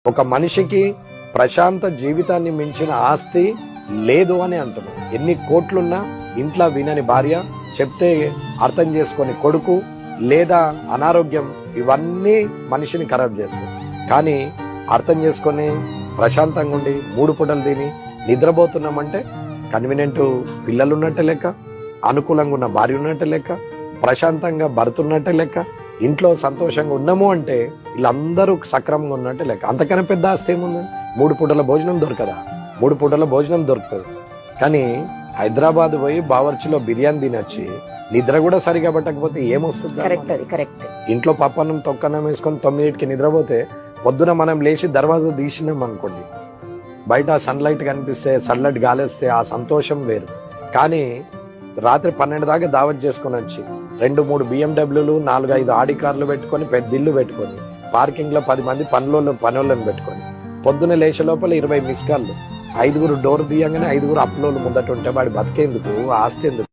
ఒక మనిషికి ప్రశాంత జీవితాన్ని మించిన ఆస్తి లేదు అని అంటున్నాం. ఎన్ని కోట్లున్నా ఇంట్లో వినని భార్య, చెప్తే అర్థం చేసుకొని కొడుకు, లేదా అనారోగ్యం, ఇవన్నీ మనిషిని ఖరాబ్ చేస్తాయి. కానీ అర్థం చేసుకొని ప్రశాంతంగా ఉండి 3 పూటలు తిని నిద్రపోతున్నామంటే కన్వీనియంట్ పిల్లలు ఉన్నట్టే లెక్క, అనుకూలంగా ఉన్న భార్య ఉన్నట్టే లెక్క, ప్రశాంతంగా భర్తున్నట్టే లెక్క, ఇంట్లో సంతోషంగా ఉన్నాము అంటే వీళ్ళందరూ సక్రమంగా ఉన్నట్టే లెక్క. అంతకన్నా పెద్ద ఆస్తి ఏముందండి? 3 పూటల భోజనం దొరకదా? 3 పూటల భోజనం దొరుకుతుంది. కానీ హైదరాబాద్ పోయి బావర్చిలో బిర్యానీ తినొచ్చి నిద్ర కూడా సరిగా పట్టకపోతే ఏమొస్తుంది? ఇంట్లో పప్పన్నం తొక్కన్నం వేసుకొని 9కి నిద్రపోతే పొద్దున మనం లేచి దర్వాజా తీసినాం అనుకోండి, బయట సన్లైట్ కనిపిస్తే, చల్లటి గాలేస్తే ఆ సంతోషం వేరు. కానీ రాత్రి 12 దాకా దావత్ చేసుకుని వచ్చి 2-3 BMW, 4-5 ఆడి కార్లు పెట్టుకొని, పెద్ద ఇల్లు పెట్టుకొని, పార్కింగ్ లో 10 మంది పనులను పెట్టుకొని, పొద్దున లేచే లోపల 20 మిస్ కాళ్ళు, 5 డోర్ తీయంగానే 5 అప్లోలు ముందట ఉంటే వాడి బతికేందుకు, ఆస్తి ఎందుకు?